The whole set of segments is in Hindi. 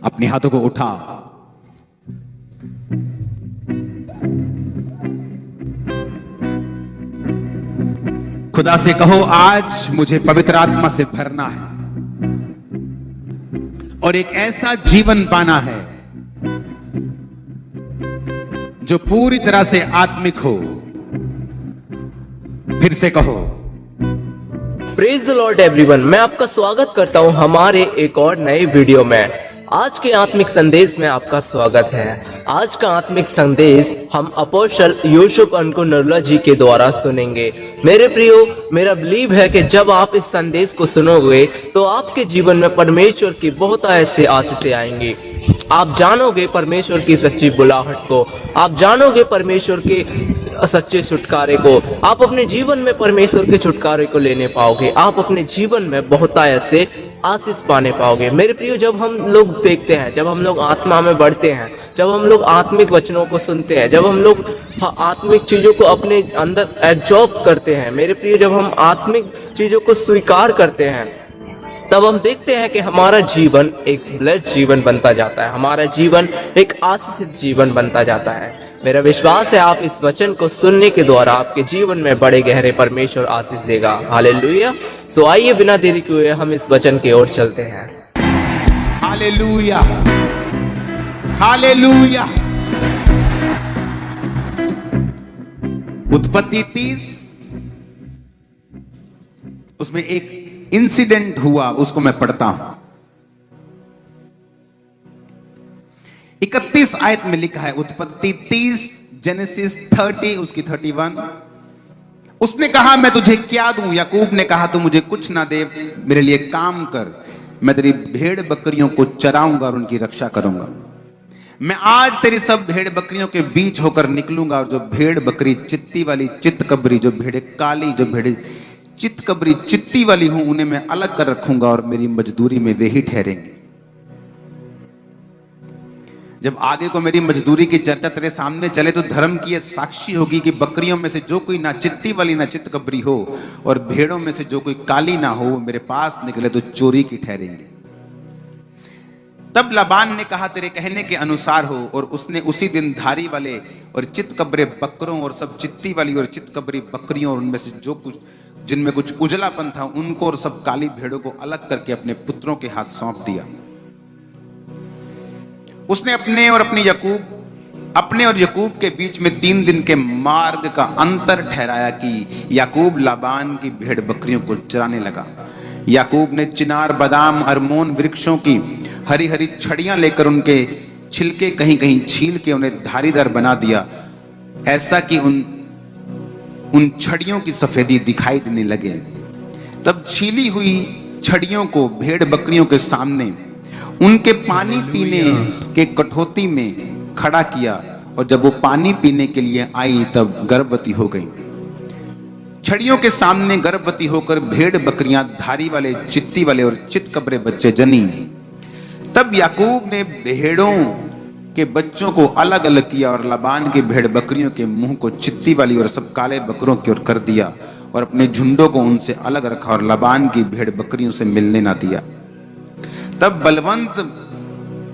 अपने हाथों को उठा। खुदा से कहो, आज मुझे पवित्र आत्मा से भरना है और एक ऐसा जीवन पाना है जो पूरी तरह से आत्मिक हो। फिर से कहो, प्रेज द लॉर्ड एवरीवन। मैं आपका स्वागत करता हूं हमारे एक और नए वीडियो में। आज के आत्मिक संदेश में आपका स्वागत है। आज का आत्मिक संदेश हम अपोस्टल यूसुफ अंको नरुला जी के द्वारा सुनेंगे। मेरे प्रियो, मेरा बिलीव है कि जब आप इस संदेश को सुनोगे तो आपके जीवन में परमेश्वर की बहुत ऐसे आशीषें आएंगी। आप जानोगे परमेश्वर की सच्ची बुलाहट को, आप जानोगे परमेश्वर के सच्चे छुटकारे को, आप अपने जीवन में परमेश्वर के छुटकारे को लेने पाओगे। आप अपने जीवन में बहुत ऐसे आशीष पाने पाओगे। मेरे प्रियो, जब हम लोग देखते हैं, जब हम लोग आत्मा में बढ़ते हैं, जब हम लोग आत्मिक वचनों को सुनते हैं, जब हम लोग आत्मिक चीजों को अपने अंदर एब्जॉर्ब करते हैं, मेरे प्रियो, जब हम आत्मिक चीजों को स्वीकार करते हैं, तब हम देखते हैं कि हमारा जीवन एक ब्लेस्ड जीवन बनता जाता है, हमारा जीवन एक आशीषित जीवन बनता जाता है। मेरा विश्वास है आप इस वचन को सुनने के द्वारा आपके जीवन में बड़े गहरे परमेश्वर आशीष देगा। हालेलुया। सो आइए बिना देरी किए हम इस वचन की ओर चलते हैं। Hallelujah, hallelujah. उत्पत्ति 30 उसमें एक इंसिडेंट हुआ, उसको मैं पढ़ता हूं। 31 आयत में लिखा है, उत्पत्ति 30 जेनेसिस 30 उसकी 31। उसने कहा, मैं तुझे क्या दूं? याकूब ने कहा, तू मुझे कुछ ना दे, मेरे लिए काम कर, मैं तेरी भेड़ बकरियों को चराऊंगा और उनकी रक्षा करूंगा। मैं आज तेरी सब भेड़ बकरियों के बीच होकर निकलूंगा और जो भेड़ बकरी चित्ती वाली चित्तकबरी, जो भेड़े काली, जो भेड़े चित्तकबरी चित्ती वाली हूं, उन्हें मैं अलग कर रखूंगा और मेरी मजदूरी में वे ही ठहरेंगे। जब आगे को मेरी मजदूरी की चर्चा तेरे सामने चले तो धर्म की यह साक्षी होगी कि बकरियों में से जो कोई ना चित्ती वाली ना चित्तकबरी हो और भेड़ों में से जो कोई काली ना हो, वो मेरे पास निकले तो चोरी की ठहरेंगे। तब लाबान ने कहा, तेरे कहने के अनुसार हो। और उसने उसी दिन धारी वाले और चित्तकबरे बकरों और सब चित्ती वाली और चित्तकबरी बकरियों और उनमें से जो कुछ जिनमें कुछ उजलापन था उनको और सब काली भेड़ों को अलग करके अपने पुत्रों के हाथ सौंप दिया। उसने अपने और याकूब के बीच में 3 दिन के मार्ग का अंतर ठहराया कि याकूब लाबान की भेड़ बकरियों को चराने लगा। याकूब ने चिनार, बादाम, अरमोन वृक्षों की हरी हरी छड़ियां लेकर उनके छिलके कहीं कहीं छील के उन्हें धारीदार बना दिया, ऐसा कि उन छड़ियों की सफेदी दिखाई देने लगे। तब छीली हुई छड़ियों को भेड़ बकरियों के सामने उनके पानी पीने के कठौती में खड़ा किया और जब वो पानी पीने के लिए आई तब गर्भवती हो गई। छड़ियों के सामने गर्भवती होकर भेड़ बकरियां धारी वाले, चित्ती वाले और चित्तकबरे बच्चे जनी। तब याकूब ने भेड़ों के बच्चों को अलग अलग किया और लाबान की भेड़ बकरियों के मुंह को चित्ती वाली और सब काले बकरों की ओर कर दिया और अपने झुंडों को उनसे अलग रखा और लाबान की भेड़ बकरियों से मिलने ना दिया। तब बलवंत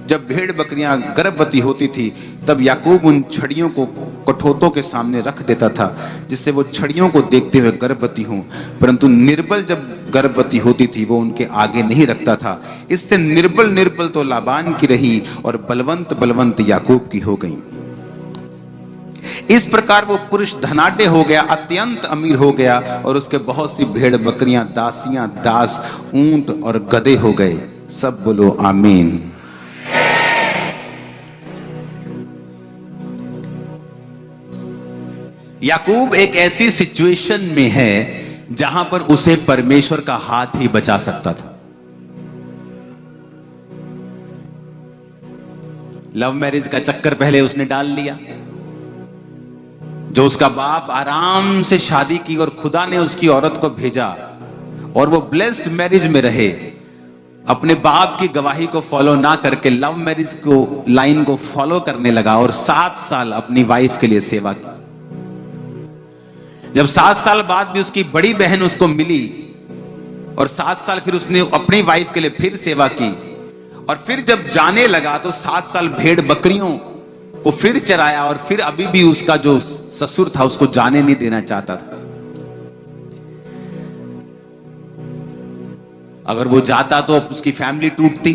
जब भेड़ बकरियां गर्भवती होती थी तब याकूब उन छड़ियों को कठौतों के सामने रख देता था जिससे वो छड़ियों को देखते हुए गर्भवती हों, परंतु निर्बल जब गर्भवती होती थी वो उनके आगे नहीं रखता था। इससे निर्बल तो लाबान की रही और बलवंत याकूब की हो गई। इस प्रकार वो पुरुष धनाढ्य हो गया, अत्यंत अमीर हो गया और उसके बहुत सी भेड़ बकरियां, दासियां, दास, ऊंट और गधे हो गए। सब बोलो आमीन। याकूब एक ऐसी सिचुएशन में है जहां पर उसे परमेश्वर का हाथ ही बचा सकता था। लव मैरिज का चक्कर पहले उसने डाल लिया, जो उसका बाप आराम से शादी की और खुदा ने उसकी औरत को भेजा और वो ब्लेस्ड मैरिज में रहे। अपने बाप की गवाही को फॉलो ना करके लव मैरिज को लाइन को फॉलो करने लगा और 7 साल अपनी वाइफ के लिए सेवा की। जब 7 साल बाद भी उसकी बड़ी बहन उसको मिली और 7 साल फिर उसने अपनी वाइफ के लिए फिर सेवा की और फिर जब जाने लगा तो 7 साल भेड़ बकरियों को फिर चराया, और फिर अभी भी उसका जो ससुर था उसको जाने नहीं देना चाहता था। अगर वो जाता तो अब उसकी फैमिली टूटती,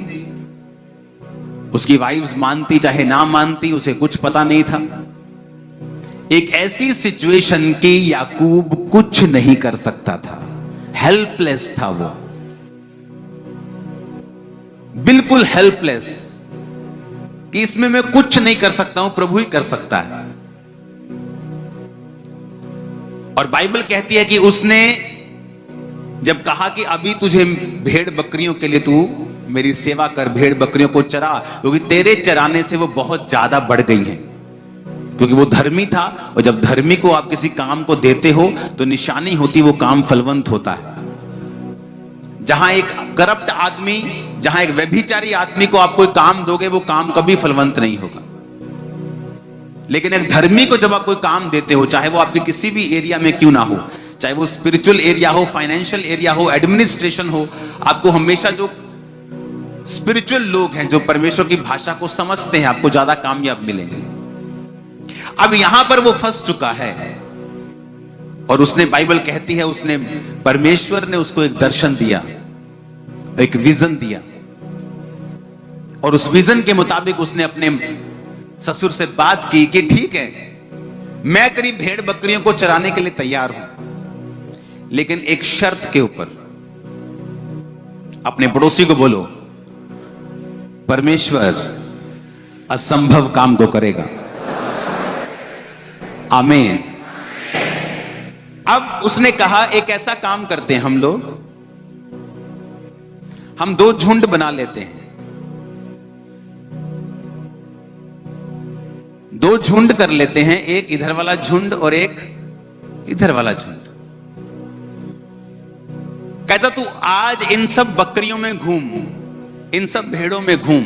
उसकी वाइफ्स मानती चाहे ना मानती, उसे कुछ पता नहीं था। एक ऐसी सिचुएशन की याकूब कुछ नहीं कर सकता था, हेल्पलेस था वो, बिल्कुल हेल्पलेस, कि इसमें मैं कुछ नहीं कर सकता हूं, प्रभु ही कर सकता है। और बाइबल कहती है कि उसने जब कहा कि अभी तुझे भेड़ बकरियों के लिए तू मेरी सेवा कर, भेड़ बकरियों को चरा, क्योंकि तेरे चराने से वो बहुत ज्यादा बढ़ गई हैं, क्योंकि वो धर्मी था, और जब धर्मी को आप किसी काम को देते हो तो निशानी होती वो काम फलवंत होता है। जहां एक करप्ट आदमी, जहां एक व्यभिचारी आदमी को आप कोई काम दोगे वो काम कभी फलवंत नहीं होगा। लेकिन एक धर्मी को जब आप कोई काम देते हो, चाहे वो आपके किसी भी एरिया में क्यों ना हो, चाहे वो स्पिरिचुअल एरिया हो, फाइनेंशियल एरिया हो, एडमिनिस्ट्रेशन हो, आपको हमेशा जो स्पिरिचुअल लोग हैं, जो परमेश्वर की भाषा को समझते हैं, आपको ज्यादा कामयाब मिलेंगे। अब यहां पर वो फंस चुका है, और उसने, बाइबल कहती है, उसने, परमेश्वर ने उसको एक दर्शन दिया, एक विजन दिया, और उस विजन के मुताबिक उसने अपने ससुर से बात की कि ठीक है, मैं तेरी भेड़ बकरियों को चराने के लिए तैयार हूं, लेकिन एक शर्त के ऊपर। अपने पड़ोसी को बोलो, परमेश्वर असंभव काम को करेगा। आमीन। अब उसने कहा एक ऐसा काम करते हैं हम लोग, हम 2 झुंड बना लेते हैं, 2 झुंड कर लेते हैं, एक इधर वाला झुंड और एक इधर वाला झुंड। कहता तू आज इन सब बकरियों में घूम, इन सब भेड़ों में घूम,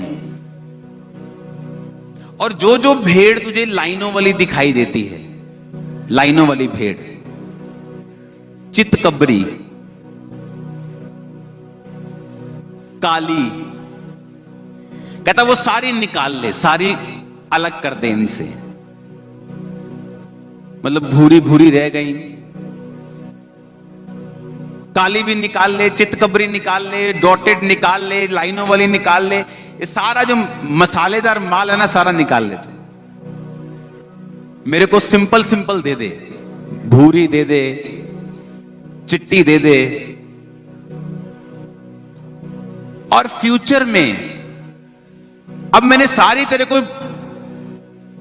और जो जो भेड़ तुझे लाइनों वाली दिखाई देती है, लाइनों वाली भेड़, चितकबरी, काली, कहता वो सारी निकाल ले, सारी अलग कर दे इनसे। मतलब भूरी भूरी रह गई, काली भी निकाल ले, चितकबरी निकाल ले, डॉटेड निकाल ले, लाइनों वाली निकाल ले, ये सारा जो मसालेदार माल है ना, सारा निकाल ले तू। मेरे को सिंपल सिंपल दे दे, भूरी दे दे, चिट्टी दे दे, और फ्यूचर में, अब मैंने सारी तेरे को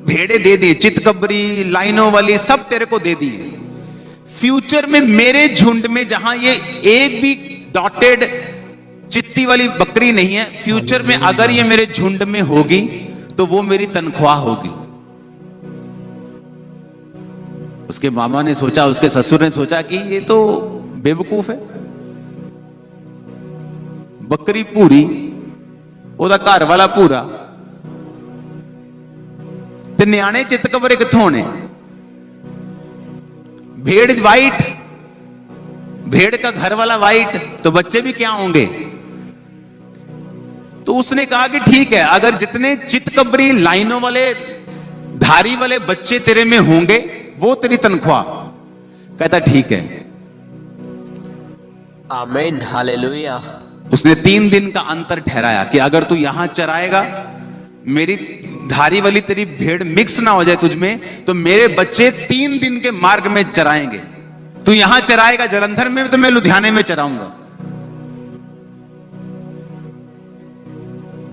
भेड़े दे दी, चितकबरी, लाइनों वाली, सब तेरे को दे दी। फ्यूचर में मेरे झुंड में जहां ये एक भी डॉटेड चित्ती वाली बकरी नहीं है, फ्यूचर में अगर ये मेरे झुंड में होगी तो वो मेरी तनख्वाह होगी। उसके मामा ने सोचा, उसके ससुर ने सोचा कि ये तो बेवकूफ है, बकरी पूरी, ओदा घर वाला पूरा, ते न्याणे चितकबरे कित्थों होने? भेड़ वाइट, भेड़ का घर वाला वाइट, तो बच्चे भी क्या होंगे? तो उसने कहा कि ठीक है, अगर जितने चितकबरी, लाइनों वाले, धारी वाले बच्चे तेरे में होंगे वो तेरी तनख्वाह। कहता ठीक है। आमीन, हालेलुया। उसने 3 दिन का अंतर ठहराया कि अगर तू यहां चराएगा, मेरी धारी वाली तेरी भेड़ मिक्स ना हो जाए तुझमें, तो मेरे बच्चे 3 दिन के मार्ग में चराएंगे। तू यहां चराएगा जलंधर में, तो मैं लुधियाने में चराऊंगा।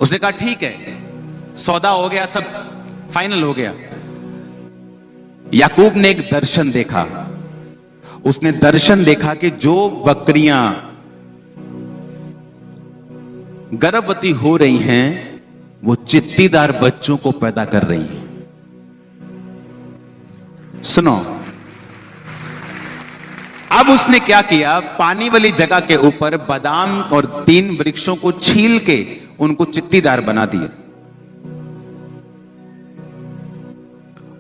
उसने कहा ठीक है, सौदा हो गया, सब फाइनल हो गया। याकूब ने एक दर्शन देखा। उसने दर्शन देखा कि जो बकरियां गर्भवती हो रही हैं वो चित्तीदार बच्चों को पैदा कर रही हैं। सुनो, अब उसने क्या किया, पानी वाली जगह के ऊपर बादाम और 3 वृक्षों को छील के उनको चित्तीदार बना दिया।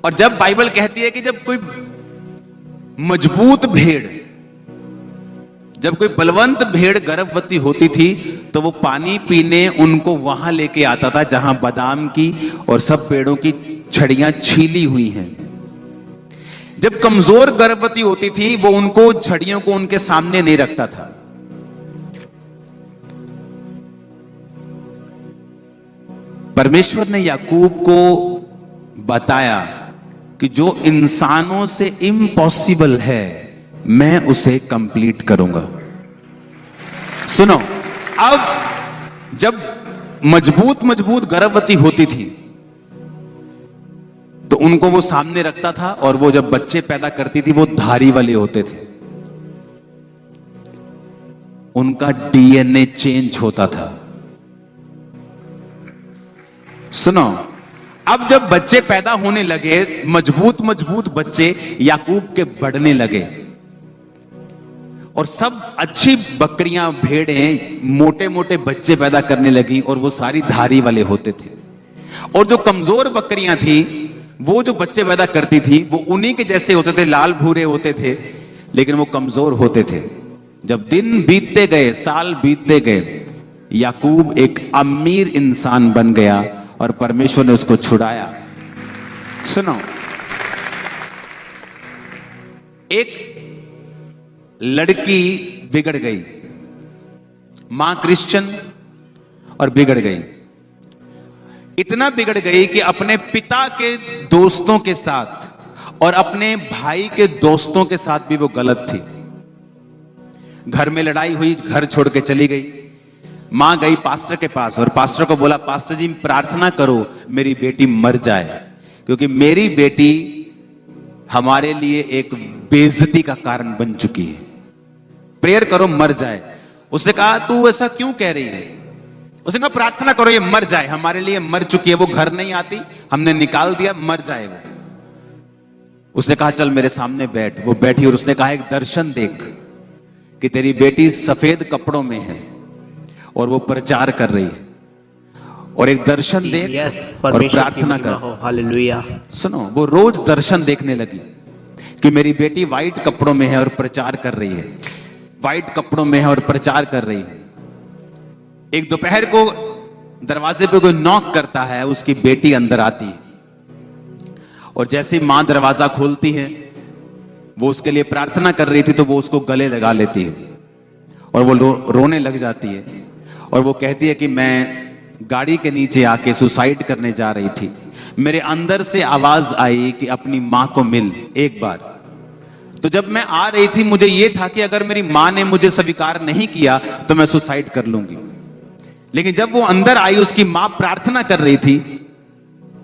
और जब बाइबल कहती है कि जब कोई मजबूत भेड़, जब कोई बलवंत भेड़ गर्भवती होती थी तो वो पानी पीने उनको वहां लेके आता था जहां बादाम की और सब पेड़ों की छड़ियां छीली हुई हैं। जब कमजोर गर्भवती होती थी वो उनको छड़ियों को उनके सामने नहीं रखता था। परमेश्वर ने याकूब को बताया कि जो इंसानों से इम्पॉसिबल है मैं उसे कंप्लीट करूंगा। सुनो, अब जब मजबूत गर्भवती होती थी तो उनको वो सामने रखता था और वो जब बच्चे पैदा करती थी वो धारी वाले होते थे, उनका डीएनए चेंज होता था। सुनो, अब जब बच्चे पैदा होने लगे, मजबूत बच्चे याकूब के बढ़ने लगे और सब अच्छी बकरियां भेड़ें मोटे मोटे बच्चे पैदा करने लगी और वो सारी धारी वाले होते थे। और जो कमजोर बकरियां थी वो जो बच्चे पैदा करती थी वो उन्हीं के जैसे होते थे, लाल भूरे होते थे, लेकिन वो कमजोर होते थे। जब दिन बीतते गए, साल बीतते गए, याकूब एक अमीर इंसान बन गया और परमेश्वर ने उसको छुड़ाया। सुनो, एक लड़की बिगड़ गई, मां क्रिश्चियन और बिगड़ गई। इतना बिगड़ गई कि अपने पिता के दोस्तों के साथ और अपने भाई के दोस्तों के साथ भी वो गलत थी। घर में लड़ाई हुई, घर छोड़ के चली गई। मां गई पास्टर के पास और पास्टर को बोला, पास्टर जी प्रार्थना करो मेरी बेटी मर जाए, क्योंकि मेरी बेटी हमारे लिए एक बेइज्जती का कारण बन चुकी है, प्रेयर करो मर जाए। उसने कहा तू ऐसा क्यों कह रही है? उसने कहा प्रार्थना करो ये मर जाए, हमारे लिए मर चुकी है, वो घर नहीं आती, हमने निकाल दिया, मर जाए वो। उसने कहा चल मेरे सामने बैठ। वो बैठी और उसने कहा एक दर्शन देख कि तेरी बेटी सफेद कपड़ों में है और वो प्रचार कर रही है, और एक दर्शन देख और प्रार्थना कर। हालेलुया। सुनो, वो रोज दर्शन देखने लगी कि मेरी बेटी व्हाइट कपड़ों में है और प्रचार कर रही है, व्हाइट कपड़ों में है और प्रचार कर रही है। एक दोपहर को दरवाजे पे कोई नॉक करता है, उसकी बेटी अंदर आती है और जैसे ही मां दरवाजा खोलती है, वो उसके लिए प्रार्थना कर रही थी तो वो उसको गले लगा लेती है और वो रोने लग जाती है और वो कहती है कि मैं गाड़ी के नीचे आके सुसाइड करने जा रही थी, मेरे अंदर से आवाज आई कि अपनी मां को मिल एक बार। तो जब मैं आ रही थी मुझे ये था कि अगर मेरी मां ने मुझे स्वीकार नहीं किया तो मैं सुसाइड कर लूंगी। लेकिन जब वो अंदर आई, उसकी मां प्रार्थना कर रही थी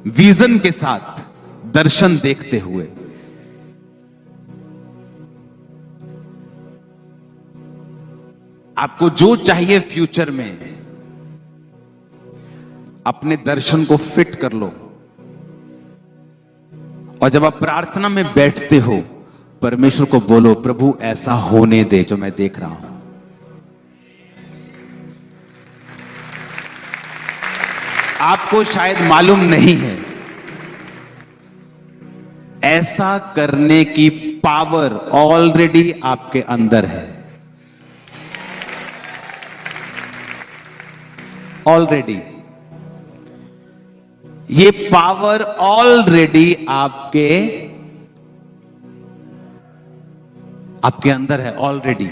विजन के साथ, दर्शन देखते हुए। आपको जो चाहिए फ्यूचर में, अपने दर्शन को फिट कर लो। और जब आप प्रार्थना में बैठते हो, परमेश्वर को बोलो प्रभु ऐसा होने दे जो मैं देख रहा हूं। आपको शायद मालूम नहीं है, ऐसा करने की पावर ऑलरेडी आपके अंदर है। ऑलरेडी ये पावर ऑलरेडी आपके अंदर है ऑलरेडी।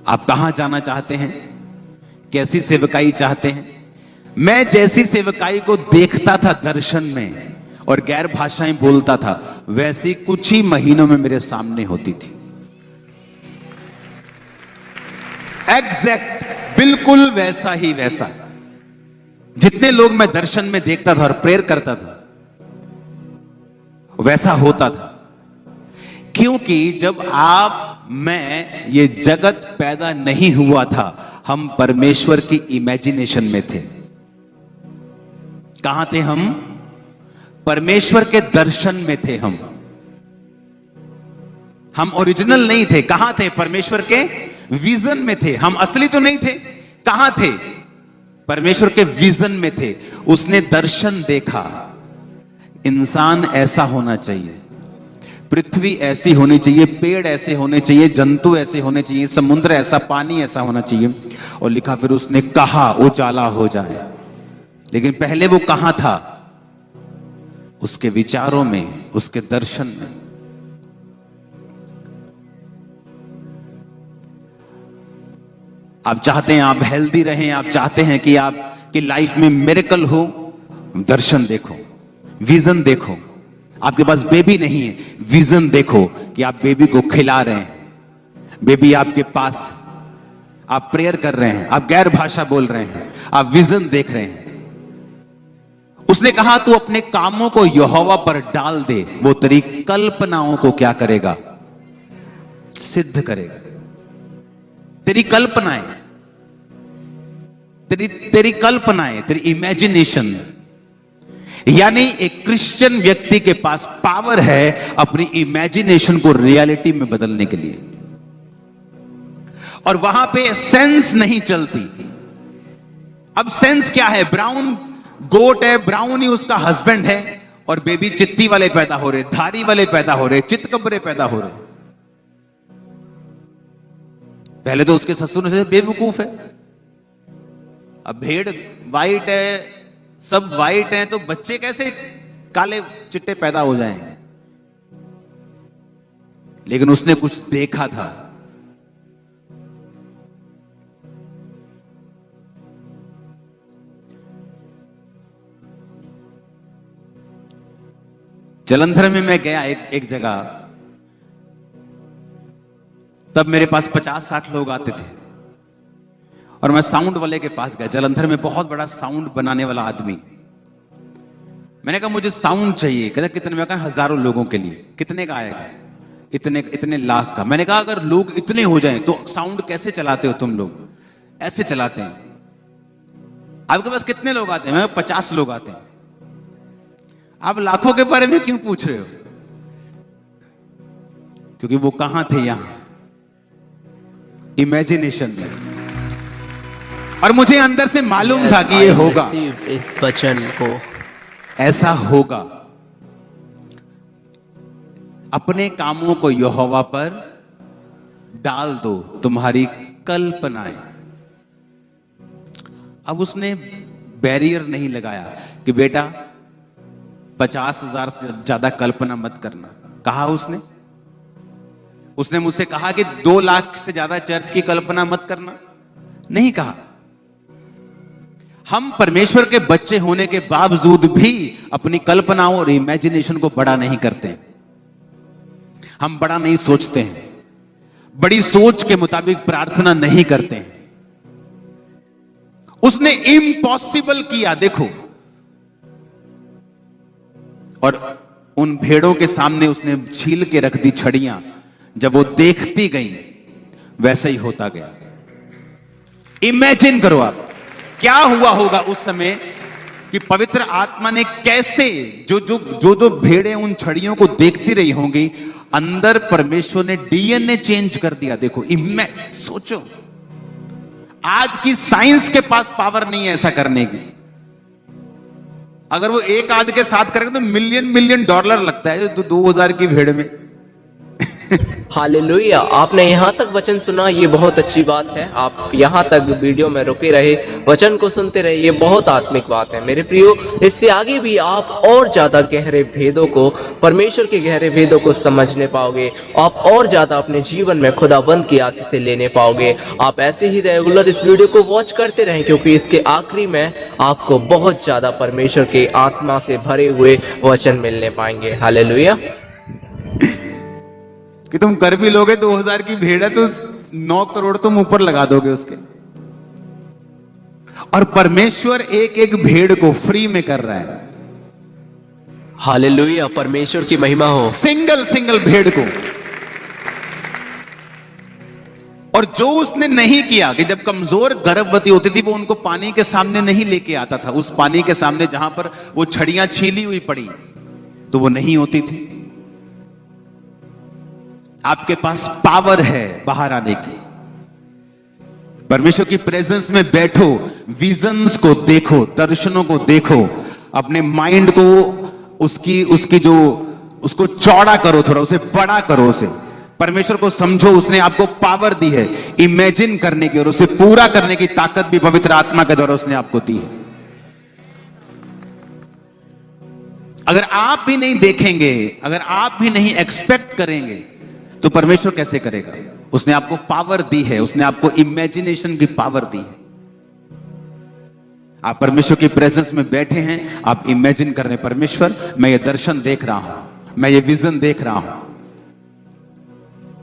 आप कहां जाना चाहते हैं? कैसी सेवकाई चाहते हैं? मैं जैसी सेवकाई को देखता था दर्शन में और गैर भाषाएं बोलता था, वैसी कुछ ही महीनों में मेरे सामने होती थी। एग्जैक्ट, बिल्कुल वैसा ही वैसा। जितने लोग मैं दर्शन में देखता था और प्रेयर करता था, वैसा होता था। क्योंकि जब मैं ये जगत पैदा नहीं हुआ था, हम परमेश्वर की इमेजिनेशन में थे। कहां थे हम? परमेश्वर के दर्शन में थे हम ओरिजिनल नहीं थे। कहां थे? परमेश्वर के विजन में थे। हम असली तो नहीं थे। कहां थे? परमेश्वर के विजन में थे। उसने दर्शन देखा, इंसान ऐसा होना चाहिए, पृथ्वी ऐसी होनी चाहिए, पेड़ ऐसे होने चाहिए, जंतु ऐसे होने चाहिए, समुद्र ऐसा, पानी ऐसा होना चाहिए। और लिखा फिर उसने कहा उजाला हो जाए। लेकिन पहले वो कहां था? उसके विचारों में, उसके दर्शन में। आप चाहते हैं आप हेल्दी रहें, आप चाहते हैं कि आपकी लाइफ में मिरेकल हो, दर्शन देखो, विजन देखो। आपके पास बेबी नहीं है, विजन देखो कि आप बेबी को खिला रहे हैं, बेबी आपके पास, आप प्रेयर कर रहे हैं, आप गैर भाषा बोल रहे हैं, आप विजन देख रहे हैं। उसने कहा तू अपने कामों को यहोवा पर डाल दे, वो तेरी कल्पनाओं को क्या करेगा? सिद्ध करेगा। तेरी कल्पनाएं, तेरी कल्पनाएं, तेरी इमेजिनेशन। यानी एक क्रिश्चियन व्यक्ति के पास पावर है अपनी इमेजिनेशन को रियलिटी में बदलने के लिए। और वहां पे सेंस नहीं चलती। अब सेंस क्या है? ब्राउन गोट है, ब्राउन ही उसका हस्बैंड है, और बेबी चित्ती वाले पैदा हो रहे, धारी वाले पैदा हो रहे, चितकबरे पैदा हो रहे। पहले तो उसके ससुर ने बेवकूफ है। अब भेड़ वाइट है, सब वाइट हैं, तो बच्चे कैसे काले चिट्टे पैदा हो जाएंगे? लेकिन उसने कुछ देखा था। जलंधर में मैं गया एक जगह, तब मेरे पास 50-60 लोग आते थे, और मैं साउंड वाले के पास गया। जलंधर में बहुत बड़ा साउंड बनाने वाला आदमी। मैंने कहा मुझे साउंड चाहिए। कहता कितने? मैं कहा हजारों लोगों के लिए। कितने का आएगा? इतने लाख का। मैंने कहा अगर लोग इतने हो जाएं तो साउंड कैसे चलाते हो तुम लोग? ऐसे चलाते हैं। आपके पास कितने लोग आते हैं? मैं 50 लोग आते हैं। आप लाखों के बारे में क्यों पूछ रहे हो? क्योंकि वो कहां थे? यहां इमेजिनेशन में। और मुझे अंदर से मालूम था कि ये होगा, इस वचन को ऐसा होगा। अपने कामों को यहोवा पर डाल दो, तुम्हारी कल्पनाएं। अब उसने बैरियर नहीं लगाया कि बेटा 50,000 से ज्यादा कल्पना मत करना। कहा उसने मुझसे कहा कि 2 लाख से ज्यादा चर्च की कल्पना मत करना? नहीं कहा। हम परमेश्वर के बच्चे होने के बावजूद भी अपनी कल्पनाओं और इमेजिनेशन को बड़ा नहीं करते हैं। हम बड़ा नहीं सोचते हैं, बड़ी सोच के मुताबिक प्रार्थना नहीं करते हैं। उसने इम्पॉसिबल किया, देखो। और उन भेड़ों के सामने उसने छील के रख दी छड़ियां। जब वो देखती गई वैसे ही होता गया। इमेजिन करो आप क्या हुआ होगा उस समय कि पवित्र आत्मा ने कैसे जो भेड़ें उन छड़ियों को देखती रही होंगी, अंदर परमेश्वर ने डीएनए चेंज कर दिया। देखो, सोचो, आज की साइंस के पास पावर नहीं है ऐसा करने की। अगर वो एक आध के साथ करेंगे तो मिलियन डॉलर लगता है 2000 की भेड़ में। हालेलुया। आपने यहाँ तक वचन सुना, ये बहुत अच्छी बात है। आप यहाँ तक वीडियो में रुके रहे, वचन को सुनते रहे, ये बहुत आत्मिक बात है मेरे प्रियो। इससे आगे भी आप और ज्यादा गहरे भेदों को, परमेश्वर के गहरे भेदों को समझने पाओगे। आप और ज्यादा अपने जीवन में खुदाबंद की आशीष से लेने पाओगे। आप ऐसे ही रेगुलर इस वीडियो को वॉच करते रहें, क्योंकि इसके आखिरी में आपको बहुत ज्यादा परमेश्वर के आत्मा से भरे हुए वचन मिलने पाएंगे। हालेलुया। कि तुम कर भी लोगे 2000 की भेड़ है तो 9 करोड़ तुम ऊपर लगा दोगे उसके। और परमेश्वर एक एक भेड़ को फ्री में कर रहा है। हालेलुया, परमेश्वर की महिमा हो। सिंगल भेड़ को। और जो उसने नहीं किया कि जब कमजोर गर्भवती होती थी वो उनको पानी के सामने नहीं लेके आता था, उस पानी के सामने जहां पर वो छड़ियां छीली हुई पड़ी तो वो नहीं होती थी। आपके पास पावर है बाहर आने की। परमेश्वर की प्रेजेंस में बैठो, विजन्स को देखो, दर्शनों को देखो, अपने माइंड को उसकी उसकी जो उसको चौड़ा करो, थोड़ा उसे बड़ा करो, उसे परमेश्वर को समझो। उसने आपको पावर दी है इमेजिन करने की, और उसे पूरा करने की ताकत भी पवित्र आत्मा के द्वारा उसने आपको दी है। अगर आप भी नहीं देखेंगे, अगर आप भी नहीं एक्सपेक्ट करेंगे, तो परमेश्वर कैसे करेगा? उसने आपको पावर दी है, उसने आपको इमेजिनेशन की पावर दी है। आप परमेश्वर की प्रेजेंस में बैठे हैं, आप इमेजिन कर रहे हैं, परमेश्वर मैं ये दर्शन देख रहा हूं, मैं ये विजन देख रहा हूं।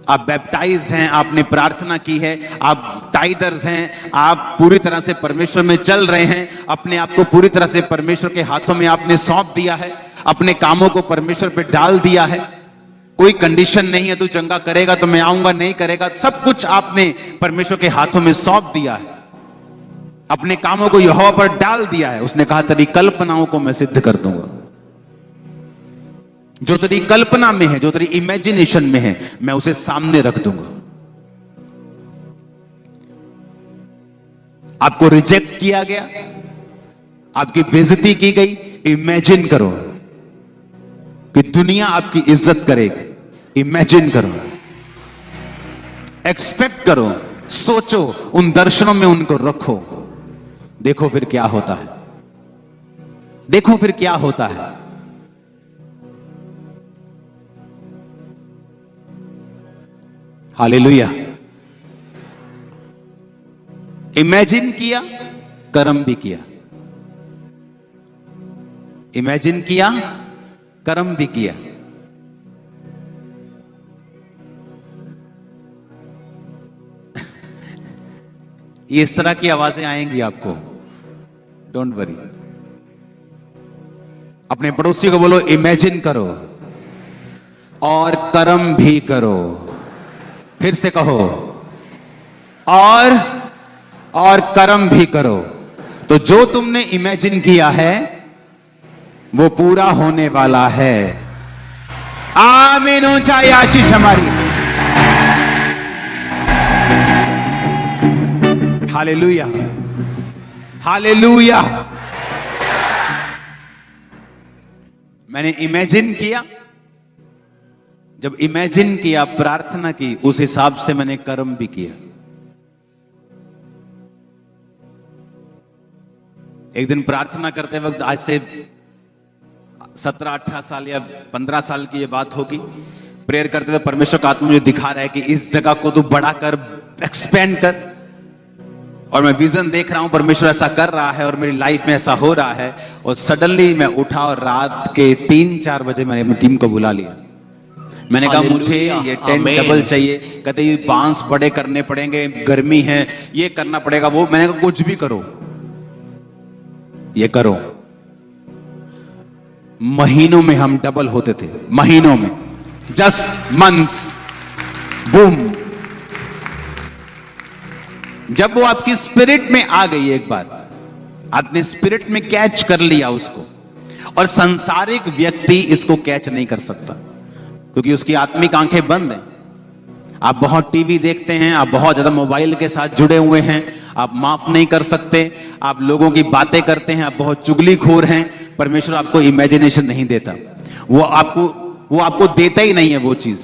आप बैप्टाइज हैं, आपने प्रार्थना की है, आप टाइदर्स हैं, आप पूरी तरह से परमेश्वर में चल रहे हैं, अपने आप को पूरी तरह से परमेश्वर के हाथों में आपने सौंप दिया है, अपने कामों को परमेश्वर पे डाल दिया है। कोई कंडीशन नहीं है, तू चंगा करेगा तो मैं आऊंगा, नहीं करेगा, सब कुछ आपने परमेश्वर के हाथों में सौंप दिया है, अपने कामों को यहोवा पर डाल दिया है। उसने कहा तेरी कल्पनाओं को मैं सिद्ध कर दूंगा। जो तेरी कल्पना में है, जो तेरी इमेजिनेशन में है, मैं उसे सामने रख दूंगा। आपको रिजेक्ट किया गया, आपकी बेइज्जती की गई, इमेजिन करो कि दुनिया आपकी इज्जत करेगी। इमेजिन करो, एक्सपेक्ट करो, सोचो, उन दर्शनों में उनको रखो। देखो फिर क्या होता है, देखो फिर क्या होता है। हालेलुया। इमेजिन किया, कर्म भी किया। इमेजिन किया, कर्म भी किया। ये इस तरह की आवाजें आएंगी आपको, डोंट वरी। अपने पड़ोसी को बोलो इमेजिन करो और कर्म भी करो। फिर से कहो और कर्म भी करो। तो जो तुमने इमेजिन किया है वो पूरा होने वाला है। आमीन। ऊंचाई आशीष हमारी। Hallelujah, hallelujah. मैंने इमेजिन किया, जब इमेजिन किया, प्रार्थना की, उस हिसाब से मैंने कर्म भी किया। एक दिन प्रार्थना करते वक्त, आज से 17-18 साल या 15 साल की ये बात होगी, प्रेयर करते हुए परमेश्वर का आत्मा मुझे दिखा रहा है कि इस जगह को तू बड़ा कर, एक्सपेंड कर। और मैं विजन देख रहा हूं, परमेश्वर ऐसा कर रहा है और मेरी लाइफ में ऐसा हो रहा है। और सडनली मैं उठा और रात के 3-4 बजे मैंने अपनी टीम को बुला लिया। मैंने कहा मुझे ये टेंट डबल चाहिए। कहते ये बांस बड़े करने पड़ेंगे, गर्मी है, ये करना पड़ेगा, वो। मैंने कहा कुछ भी करो, ये करो। महीनों में हम डबल होते थे, महीनों में, जस्ट मंथ्स, बूम। जब वो आपकी स्पिरिट में आ गई, एक बार आपने स्पिरिट में कैच कर लिया उसको, और संसारिक व्यक्ति इसको कैच नहीं कर सकता क्योंकि उसकी आत्मिक आंखें बंद हैं। आप बहुत टीवी देखते हैं, आप बहुत ज्यादा मोबाइल के साथ जुड़े हुए हैं, आप माफ नहीं कर सकते, आप लोगों की बातें करते हैं, आप बहुत चुगलीखोर हैं। परमेश्वर आपको इमेजिनेशन नहीं देता, वो आपको देता ही नहीं है। वो चीज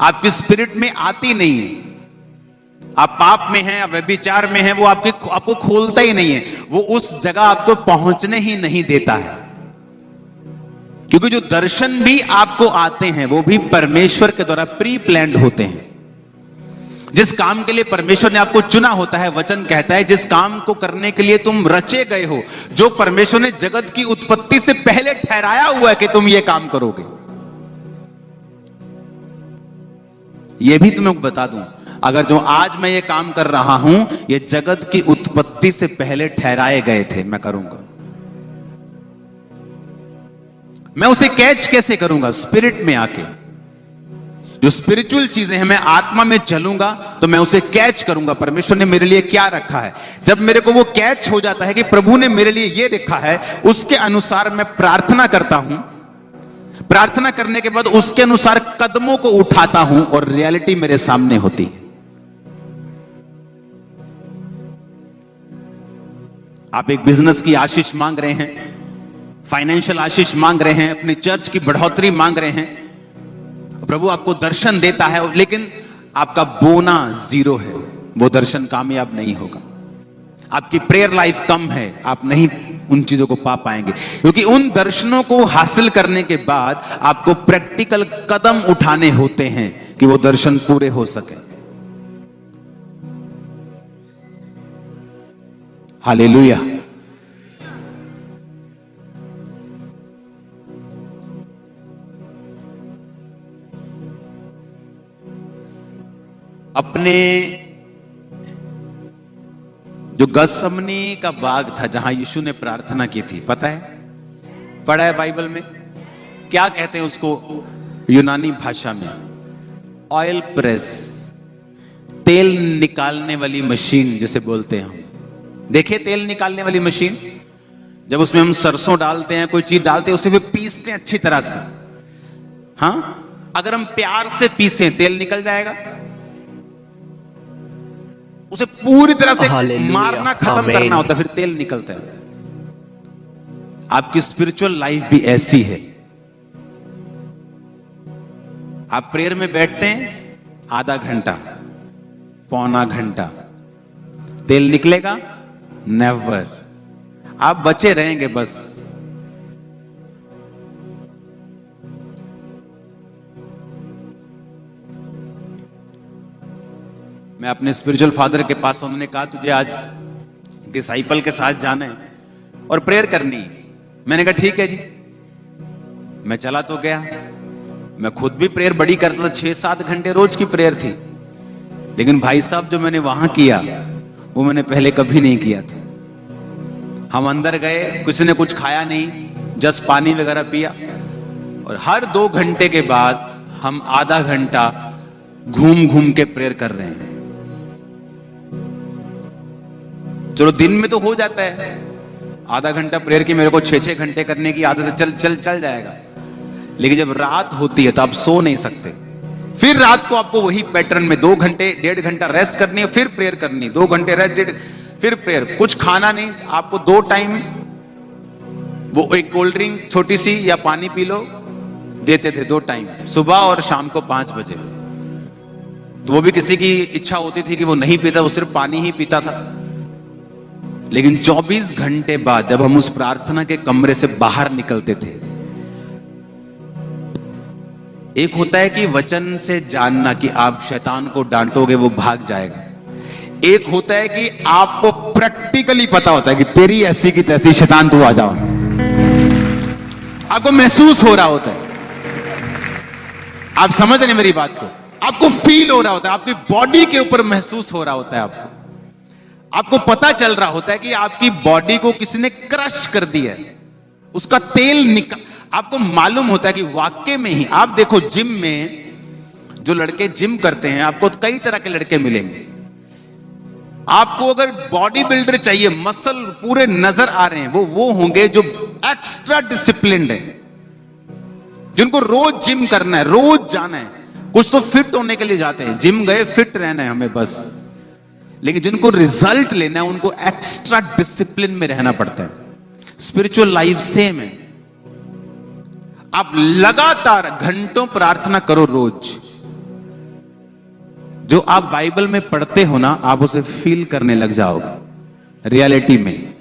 आपकी स्पिरिट में आती नहीं है। आप पाप में हैं, आप व्यभिचार में हैं, वो आपको खोलता ही नहीं है। वो उस जगह आपको पहुंचने ही नहीं देता है। क्योंकि जो दर्शन भी आपको आते हैं वो भी परमेश्वर के द्वारा प्री प्लान्ड होते हैं। जिस काम के लिए परमेश्वर ने आपको चुना होता है, वचन कहता है जिस काम को करने के लिए तुम रचे गए हो, जो परमेश्वर ने जगत की उत्पत्ति से पहले ठहराया हुआ है कि तुम ये काम करोगे। ये भी तुम्हें बता दूं, अगर जो आज मैं ये काम कर रहा हूं, ये जगत की उत्पत्ति से पहले ठहराए गए थे, मैं करूंगा। मैं उसे कैच कैसे करूंगा? स्पिरिट में आके। जो स्पिरिचुअल चीजें हैं, मैं आत्मा में चलूंगा तो मैं उसे कैच करूंगा। परमेश्वर ने मेरे लिए क्या रखा है, जब मेरे को वो कैच हो जाता है कि प्रभु ने मेरे लिए ये रखा है, उसके अनुसार मैं प्रार्थना करता हूं। प्रार्थना करने के बाद उसके अनुसार कदमों को उठाता हूं और रियलिटी मेरे सामने होती है। आप एक बिजनेस की आशीष मांग रहे हैं, फाइनेंशियल आशीष मांग रहे हैं, अपनी चर्च की बढ़ोतरी मांग रहे हैं, प्रभु आपको दर्शन देता है, लेकिन आपका बोना 0 है, वो दर्शन कामयाब नहीं होगा। आपकी प्रेयर लाइफ कम है, आप नहीं उन चीजों को पा पाएंगे, क्योंकि उन दर्शनों को हासिल करने के बाद आपको प्रैक्टिकल कदम उठाने होते हैं कि वो दर्शन पूरे हो सके। हालेलुया। अपने जो गसमनी का बाग था जहां यीशु ने प्रार्थना की थी, पता है, पढ़ा है बाइबल में, क्या कहते हैं उसको यूनानी भाषा में? ऑयल प्रेस, तेल निकालने वाली मशीन जिसे बोलते हैं हम। देखिए तेल निकालने वाली मशीन, जब उसमें हम सरसों डालते हैं, कोई चीज डालते हैं, उसे भी पीसते हैं अच्छी तरह से। हाँ, अगर हम प्यार से पीसें तेल निकल जाएगा। उसे पूरी तरह से मारना, खत्म करना होता है, फिर तेल निकलता है। आपकी स्पिरिचुअल लाइफ भी ऐसी है। आप प्रेयर में बैठते हैं, आधा घंटा, पौना घंटा, तेल निकलेगा? नेवर। आप बचे रहेंगे बस। मैं अपने स्पिरिचुअल फादर के पास, उन्होंने कहा तुझे आज डिसाइपल के साथ जाना है और प्रेयर करनी। मैंने कहा ठीक है जी। मैं चला तो गया, मैं खुद भी प्रेयर बड़ी करता था, 6-7 घंटे रोज की प्रेयर थी, लेकिन भाई साहब जो मैंने वहां किया वो मैंने पहले कभी नहीं किया था। हम अंदर गए, किसी ने कुछ खाया नहीं, जस्ट पानी वगैरह पिया, और हर 2 घंटे के बाद हम आधा घंटा घूम घूम के प्रेयर कर रहे हैं। चलो दिन में तो हो जाता है, आधा घंटा प्रेयर की मेरे को 6-6 घंटे करने की आदत है, चल जाएगा, लेकिन जब रात होती है तो आप सो नहीं सकते। फिर रात को आपको वही पैटर्न में 2 घंटे 1.5 घंटा रेस्ट करनी है, फिर प्रेयर करनी, 2 घंटे रेस्ट, फिर प्रेयर। कुछ खाना नहीं, आपको 2 टाइम वो एक कोल्ड ड्रिंक छोटी सी या पानी पी लो देते थे, 2 टाइम, सुबह और शाम को 5 बजे। तो वो भी किसी की इच्छा होती थी कि वो नहीं पीता, वो सिर्फ पानी ही पीता था। लेकिन 24 घंटे बाद जब हम उस प्रार्थना के कमरे से बाहर निकलते थे, एक होता है कि वचन से जानना कि आप शैतान को डांटोगे वो भाग जाएगा, एक होता है कि आपको प्रैक्टिकली पता होता है कि तेरी ऐसी की तैसी शैतान तू आ जाओ। आपको महसूस हो रहा होता है, आप समझ रहे मेरी बात को, आपको फील हो रहा होता है, आपकी बॉडी के ऊपर महसूस हो रहा होता है, आपको पता चल रहा होता है कि आपकी बॉडी को किसी ने क्रश कर दिया है, उसका तेल निकाल। आपको मालूम होता है कि वाकई में ही, आप देखो जिम में जो लड़के जिम करते हैं, आपको कई तरह के लड़के मिलेंगे। आपको अगर बॉडी बिल्डर चाहिए, मसल पूरे नजर आ रहे हैं, वो होंगे जो एक्स्ट्रा डिसिप्लिन्ड है, जिनको रोज जिम करना है, रोज जाना है। कुछ तो फिट होने के लिए जाते हैं, जिम गए फिट रहना है हमें बस, लेकिन जिनको रिजल्ट लेना है उनको एक्स्ट्रा डिसिप्लिन में रहना पड़ता है। स्पिरिचुअल लाइफ सेम है। आप लगातार घंटों प्रार्थना करो रोज, जो आप बाइबल में पढ़ते हो ना, आप उसे फील करने लग जाओगे रियलिटी में।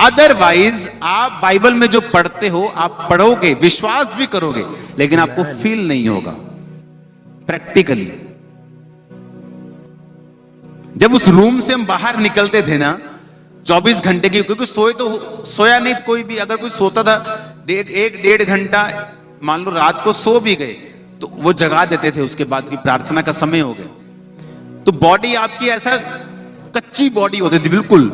अदरवाइज आप बाइबल में जो पढ़ते हो, आप पढ़ोगे, विश्वास भी करोगे, लेकिन आपको फील नहीं होगा प्रैक्टिकली। जब उस रूम से हम बाहर निकलते थे ना 24 घंटे की, क्योंकि सोया नहीं कोई भी, अगर कोई सोता था 1-1.5 घंटा, मान लो रात को सो भी गए तो वो जगा देते थे, उसके बाद की प्रार्थना का समय हो गया। तो बॉडी आपकी ऐसा कच्ची बॉडी होती थी बिल्कुल,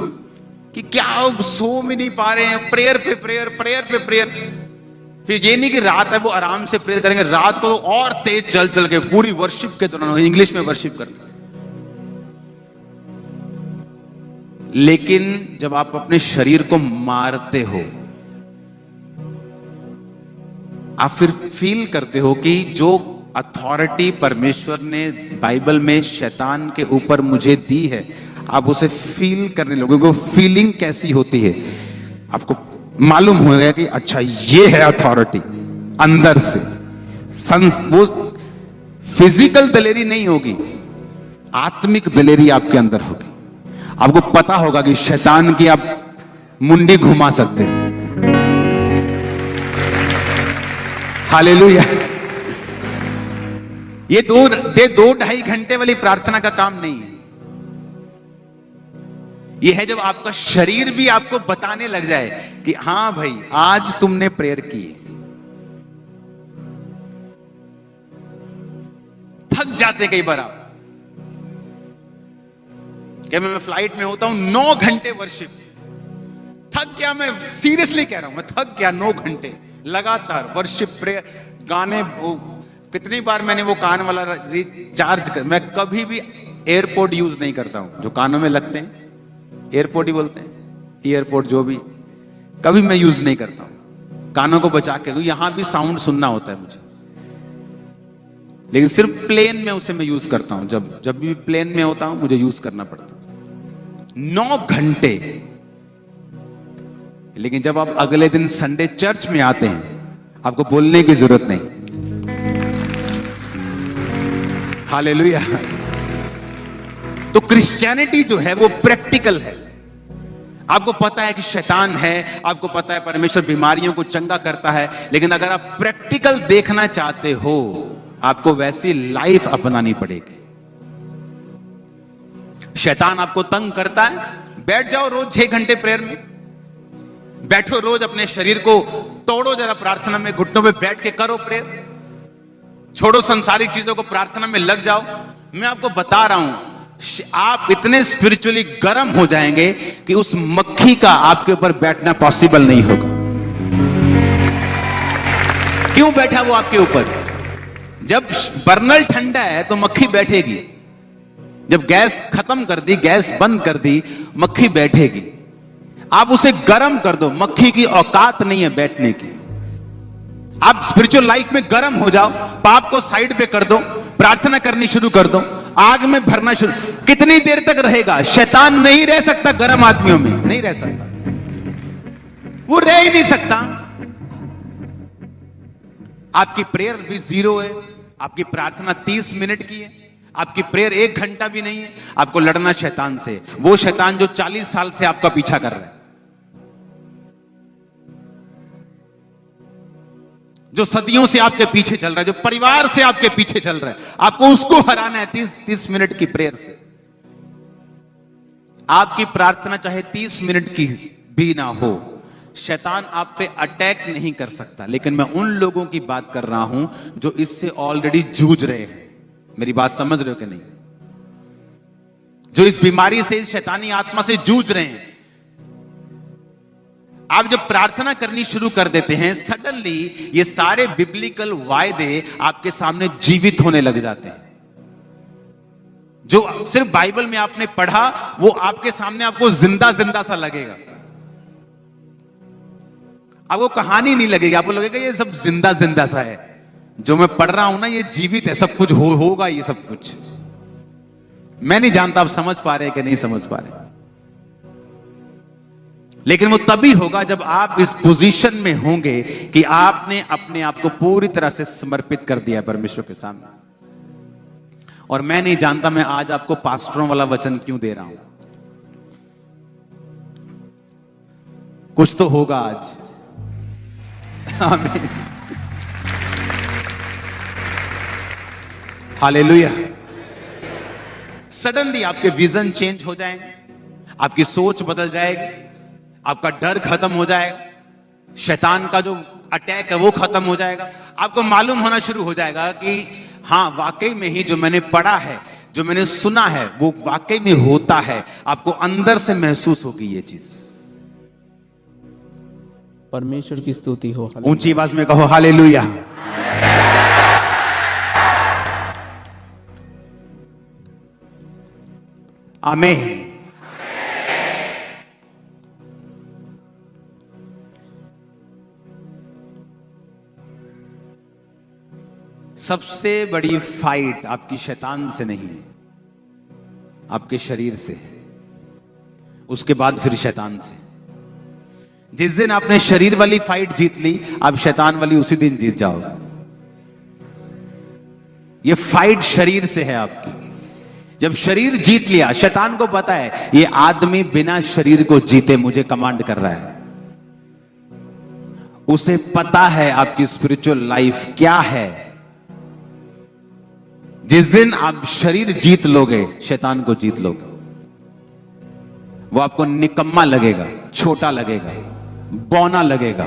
कि क्या सो भी नहीं पा रहे हैं, प्रेयर पे प्रेयर, प्रेयर पे प्रेयर। फिर ये नहीं कि रात है वो आराम से प्रेयर करेंगे, रात को तो और तेज चल के पूरी वर्शिप के दौरान इंग्लिश में वर्शिप करते। लेकिन जब आप अपने शरीर को मारते हो, आप फिर फील करते हो कि जो अथॉरिटी परमेश्वर ने बाइबल में शैतान के ऊपर मुझे दी है, आप उसे फील करने लगोगे। फीलिंग कैसी होती है, आपको मालूम हो गया कि अच्छा ये है अथॉरिटी अंदर से। वो फिजिकल दलेरी नहीं होगी, आत्मिक दलेरी आपके अंदर होगी। आपको पता होगा कि शैतान की आप मुंडी घुमा सकते हैं। हालेलुया। ये दो ढाई घंटे वाली प्रार्थना का काम नहीं है। यह है जब आपका शरीर भी आपको बताने लग जाए कि हां भाई आज तुमने प्रेयर की। थक जाते कई बार आप। क्या मैं फ्लाइट में होता हूं 9 घंटे वर्शिप, थक गया। मैं सीरियसली कह रहा हूं, मैं थक गया। 9 घंटे लगातार वर्शिप प्रेयर गाने। कितनी बार मैंने वो कान वाला रिचार्ज कर, मैं कभी भी एयरपोर्ट यूज नहीं करता हूं जो कानों में लगते हैं, एयरपोर्ट ही बोलते हैं, एयरपोर्ट जो भी, कभी मैं यूज नहीं करता हूं। कानों को बचा के, यहां भी साउंड सुनना होता है मुझे, लेकिन सिर्फ प्लेन में उसे मैं यूज करता हूं। जब भी प्लेन में होता हूं मुझे यूज करना पड़ता है। 9 घंटे। लेकिन जब आप अगले दिन संडे चर्च में आते हैं, आपको बोलने की जरूरत नहीं। हालेलुया। तो क्रिश्चियनिटी जो है वो प्रैक्टिकल है। आपको पता है कि शैतान है, आपको पता है परमेश्वर बीमारियों को चंगा करता है, लेकिन अगर आप प्रैक्टिकल देखना चाहते हो, आपको वैसी लाइफ अपनानी पड़ेगी। शैतान आपको तंग करता है, बैठ जाओ रोज 6 घंटे प्रेयर में, बैठो रोज, अपने शरीर को तोड़ो जरा प्रार्थना में, घुटनों पे बैठ के करो प्रेयर, छोड़ो संसारिक चीजों को, प्रार्थना में लग जाओ। मैं आपको बता रहा हूं, आप इतने स्पिरिचुअली गर्म हो जाएंगे कि उस मक्खी का आपके ऊपर बैठना पॉसिबल नहीं होगा। क्यों बैठा वो आपके ऊपर? जब बर्नल ठंडा है तो मक्खी बैठेगी, जब गैस खत्म कर दी, गैस बंद कर दी, मक्खी बैठेगी। आप उसे गर्म कर दो, मक्खी की औकात नहीं है बैठने की। आप स्पिरिचुअल लाइफ में गर्म हो जाओ, पाप को साइड पे कर दो, प्रार्थना करनी शुरू कर दो, आग में भरना शुरू। कितनी देर तक रहेगा? शैतान नहीं रह सकता गर्म आदमियों में, नहीं रह सकता, वो रह ही नहीं सकता। आपकी प्रेयर भी 0 है, आपकी प्रार्थना 30 मिनट की है, आपकी प्रेयर 1 घंटा भी नहीं है। आपको लड़ना शैतान से, वो शैतान जो 40 साल से आपका पीछा कर रहा है, जो सदियों से आपके पीछे चल रहा है, जो परिवार से आपके पीछे चल रहा है, आपको उसको हराना है 30 मिनट की प्रेयर से। आपकी प्रार्थना चाहे 30 मिनट की भी ना हो, शैतान आप पे अटैक नहीं कर सकता। लेकिन मैं उन लोगों की बात कर रहा हूं जो इससे ऑलरेडी जूझ रहे हैं। मेरी बात समझ रहे हो कि नहीं? जो इस बीमारी से, शैतानी आत्मा से जूझ रहे हैं। आप जब प्रार्थना करनी शुरू कर देते हैं, सडनली ये सारे बिब्लिकल वायदे आपके सामने जीवित होने लग जाते हैं। जो सिर्फ बाइबल में आपने पढ़ा, वो आपके सामने आपको जिंदा जिंदा सा लगेगा। आपको कहानी नहीं लगेगी, आपको लगेगा ये सब जिंदा जिंदा सा है। जो मैं पढ़ रहा हूं ना, ये जीवित है, सब कुछ होगा ये सब कुछ। मैं नहीं जानता आप समझ पा रहे हैं कि नहीं समझ पा रहे, लेकिन वो तभी होगा जब आप इस पोजीशन में होंगे कि आपने अपने आप को पूरी तरह से समर्पित कर दिया परमेश्वर के सामने। और मैं नहीं जानता मैं आज आपको पास्टरों वाला वचन क्यों दे रहा हूं। कुछ तो होगा आज। आमीन। हालेलुया। सडनली आपके विजन चेंज हो जाएंगे, आपकी सोच बदल जाएगी, आपका डर खत्म हो जाएगा, शैतान का जो अटैक है वो खत्म हो जाएगा। आपको मालूम होना शुरू हो जाएगा कि हां, वाकई में ही जो मैंने पढ़ा है, जो मैंने सुना है, वो वाकई में होता है। आपको अंदर से महसूस होगी ये चीज। परमेश्वर की स्तुति हो। ऊंची आवाज में कहो हालेलुया। आमीन। सबसे बड़ी फाइट आपकी शैतान से नहीं है, आपके शरीर से, उसके बाद फिर शैतान से। जिस दिन आपने शरीर वाली फाइट जीत ली, अब शैतान वाली उसी दिन जीत जाओगे। ये फाइट शरीर से है आपकी। जब शरीर जीत लिया, शैतान को पता है ये आदमी बिना शरीर को जीते मुझे कमांड कर रहा है। उसे पता है आपकी स्पिरिचुअल लाइफ क्या है। जिस दिन आप शरीर जीत लोगे, शैतान को जीत लोगे, वो आपको निकम्मा लगेगा, छोटा लगेगा, बौना लगेगा।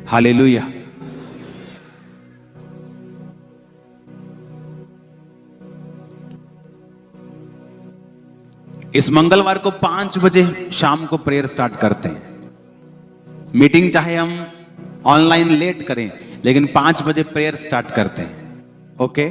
हालेलुया। इस मंगलवार को 5 बजे शाम को प्रेयर स्टार्ट करते हैं। मीटिंग चाहे हम ऑनलाइन लेट करें, लेकिन 5 बजे प्रेयर स्टार्ट करते हैं। ओके।